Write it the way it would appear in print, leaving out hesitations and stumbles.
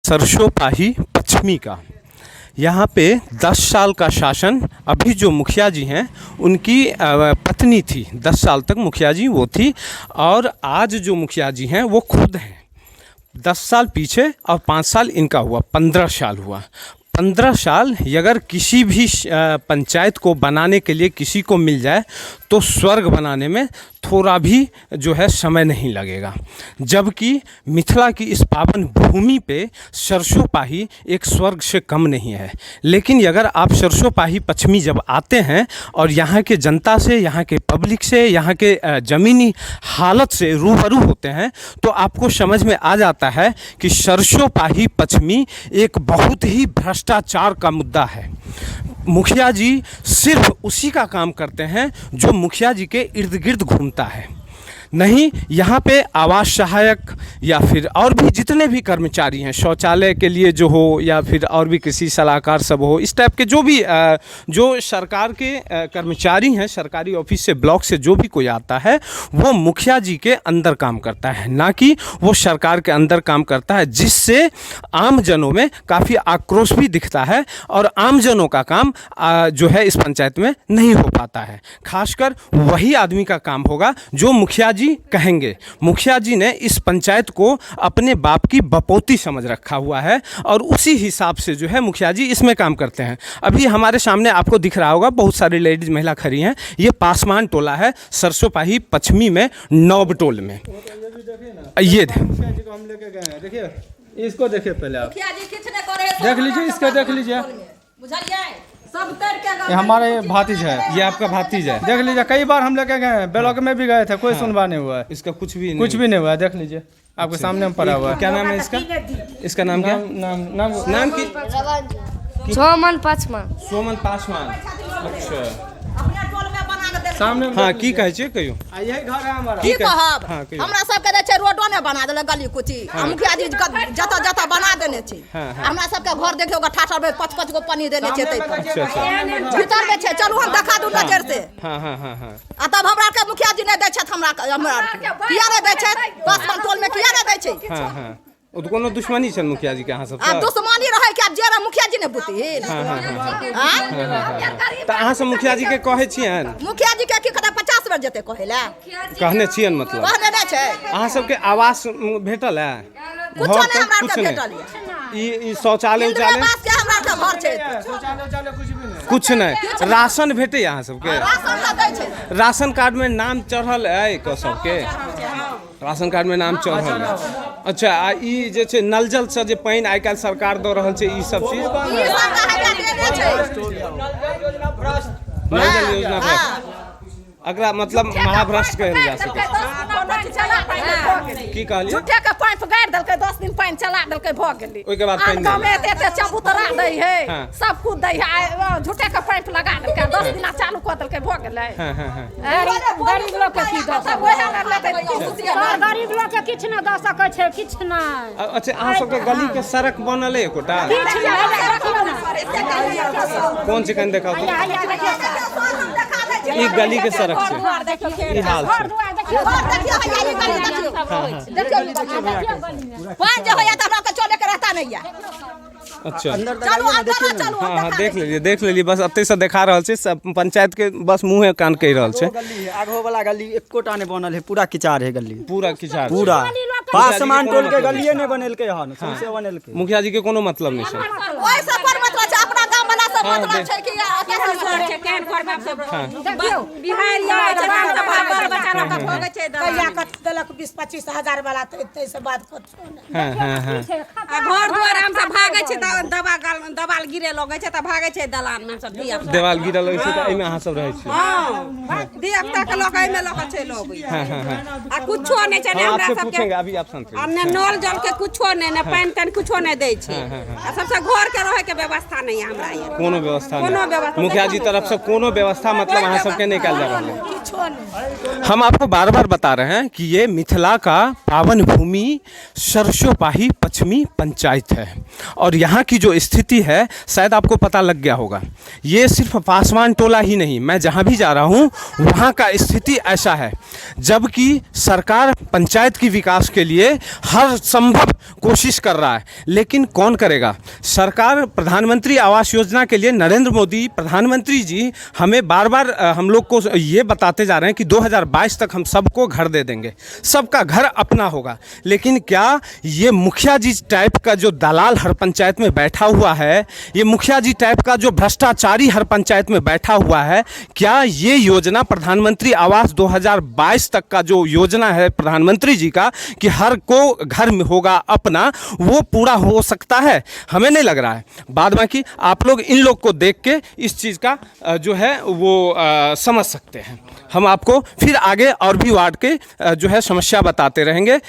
सरसोपाही पश्चिमी का यहाँ पे 10 साल का शासन अभी जो मुखिया जी हैं उनकी पत्नी थी। 10 साल तक मुखिया जी वो थी और आज जो मुखिया जी हैं वो खुद हैं। 10 साल पीछे और 5 साल इनका हुआ, 15 साल हुआ। 15 साल अगर किसी भी पंचायत को बनाने के लिए किसी को मिल जाए तो स्वर्ग बनाने में थोड़ा भी जो है समय नहीं लगेगा। जबकि मिथिला की इस पावन भूमि पे सरसोपाही एक स्वर्ग से कम नहीं है। लेकिन अगर आप सरसोपाही पश्चिमी जब आते हैं और यहाँ के जनता से, यहाँ के पब्लिक से, यहाँ के ज़मीनी हालत से रूबरू होते हैं तो आपको समझ में आ जाता है कि सरसोपाही पश्चिमी एक बहुत ही भ्रष्टाचार का मुद्दा है। मुखिया जी सिर्फ उसी का काम करते हैं जो मुखिया जी के इर्द गिर्द घूमता है। नहीं, यहाँ पे आवास सहायक या फिर और भी जितने भी कर्मचारी हैं, शौचालय के लिए जो हो या फिर और भी कृषि सलाहकार सब हो, इस टाइप के जो भी जो सरकार के कर्मचारी हैं, सरकारी ऑफिस से, ब्लॉक से जो भी कोई आता है वो मुखिया जी के अंदर काम करता है, ना कि वो सरकार के अंदर काम करता है, जिससे आम जनों में काफ़ी आक्रोश भी दिखता है और आम जनों का काम जो है इस पंचायत में नहीं हो पाता है। खासकर वही आदमी का काम होगा जो मुखिया जी कहेंगे। मुखिया जी ने इस पंचायत को अपने बाप की बपोती समझ रखा हुआ है और उसी हिसाब से जो है मुखिया जी इसमें काम करते हैं। अभी हमारे सामने आपको दिख रहा होगा बहुत सारी लेडीज महिला खड़ी हैं। ये पासवान टोला है सरसोपाही पश्चिमी में, नौबटोल में। ये हम लेके गए हैं, देखिए इसको देखिए पहले आप देख लीजिए, इसका देख लीजिए, ये हमारे भातीज है, ये आपका भातीज है। देख लीजिए कई बार हम लेके गए हैं, ब्लॉक में भी गए थे, कोई सुनवाई नहीं हुआ है। इसका कुछ भी नहीं हुआ है, देख लीजिए आपके सामने में पड़ा हुआ है। क्या नाम है इसका? इसका नाम क्या? नाम की? सोमन पासवान। सोमन पासवान। अच्छा, सामने हाँ की कहे छे कहियो? यही घर है हमारा। की कहब हमरा सब के छै रोडो ने बना देले, गली कुची मुखिया जी जता जता बना देने छै। हमरा सब के घर देखियो ठाठा में 5-5 गो पानी देने छै तै पर। अच्छा भीतर में छै, चलू हम देखा दू नजर से। हां हां हां हां। आ तब हमरा के मुखिया जी ने दै छै, हमरा किया ने दै छै? पासवान टोल में किया ने दै छै? हां हां, ओ कोनो दुश्मनी छन मुखिया जी के अहाँ सब से? आ दुश्मनी रहे के जे मुखिया जी ने बुती। हां हां हां। त अहाँ सब मुखिया जी के कहे छियन? मुखिया जी के की कदा 50 बेर जते कहेला कहने छियन, मतलब कहने नै छै। अहाँ सब के आवास भेटल है? कुछ नहीं हमरा के भेटल है। ई शौचालय उचालय आवास के हमरा के घर छै, शौचालय कुछ भी नहीं, कुछ नहीं। राशन भेटे अहाँ सब के? राशन का दै छै। राशन कार्ड में नाम चढ़ल है को सबके? राशन कार्ड में नाम चढ़ल है। अच्छा, आ ई जे छै नल जल से जे पानी आइ काल्हि सरकार दऽ रहल छै, ई सब चीज ई सब कहे देने छै। नल जल योजना पर अकरा मतलब महाभ्रष्ट कहल जा सकै की कहलियै? झूठे के पाइप गाड़ि देलकै, 10 दिन पानी चला देलकै, भ गेलै। ओइ के बाद पानी गांव में एते चबूतरा दै है, हाँ। सब कुछ दै है। झूठे के पाइप लगा देलकै, 10 दिन चालू क देलकै, भ गेलै। हां हां हां। गरीब लोग के की दऽ सब ओहे में लेतै खुशिया ना। गरीब लोग के किछ न दऽ सकै छै, किछ नहि। अच्छा, अहाँ सबके गली के सड़क बनल है एकोटा? कौन से कन देखाओ तो? ई गली के सड़क छै, ई हाल छै। घर देखियो है, ये गली देखियो। पानी जे होया त हमरा के चले के रहता नहीं है। अच्छा, चलू अंदर चलू। हाँ हाँ, देख लेलिए बस अते से देखा रहल छै। सब पंचायत के बस मुँहे कान कहि रहल छै। गली है, आगो वाला गली एकोटा ने बनल है, पूरा किचार है गली, पूरा किचार छै। पूरा पासवान टोल के गलिए ने बनेलकै हन, सौंसे बनेलकै। मुखिया जी के कोनो मतलब नहीं छै। ओइ सब पर मतलब छै, अपना गांव वाला सब मतलब छै कि केहन करबा सब देखियो बिहार या जवान सब बाल बच्चा लोग के भोगे छै। कहिया कत देलक 20-25 हजार वाला तै से बात कत। हां हां हां। आ घर दुआर हम सब भागे छै, दबाल गिरे लगे छै त भागे छै दलान में सब दिया। देवाल गिरल होइ छै त एमे अहाँ सब रहै छी? हां, दियकता के लोग एमे लोग छै लोग। हां हां हां। आ कुछो नै छै ने हमरा आपसे सब के। पूछेंगे अभी, आप शांत आ ने नल जल के कुछो नै, ने पानी तानी कुछो नै दै छै। आ सबसे घर के रहे के व्यवस्था नै है हमरा यहाँ। कोनो व्यवस्था कोनो नहीं, व्यवस्था मुखिया जी तरफ से कोनो व्यवस्था मतलब वहाँ सबके नहीं कल जा रहा है। किछो नहीं हम आपको बार बार बता रहे हैं कि ये मिथिला का पावन भूमि सरसोपाही पश्चिमी पंचायत है और यहाँ की जो स्थिति है शायद आपको पता लग गया होगा। ये सिर्फ पासवान टोला ही नहीं, मैं जहाँ भी जा रहा हूँ वहाँ का स्थिति ऐसा है, जबकि सरकार पंचायत की विकास के लिए हर संभव कोशिश कर रहा है, लेकिन कौन करेगा। सरकार प्रधानमंत्री आवास योजना के लिए नरेंद्र मोदी प्रधानमंत्री जी हमें बार बार हम लोग को ये बताते जा रहे हैं कि 2022 तक हम सबको घर दे देंगे, सबका घर अपना होगा, लेकिन क्या ये मुखिया जी टाइप का जो दलाल हर पंचायत में बैठा हुआ है, ये मुखिया जी टाइप का जो भ्रष्टाचारी हर पंचायत में बैठा हुआ है, क्या ये योजना प्रधानमंत्री आवास 2022 तक का जो योजना है प्रधानमंत्री जी का कि हर को घर में होगा अपना, वो पूरा हो सकता है? हमें नहीं लग रहा है। बाद बाकी आप लोग इन लोग को देख के इस चीज़ का जो है वो समझ सकते हैं। हम आपको फिर आगे और भी वार्ड के जो है समस्या बताते रहेंगे।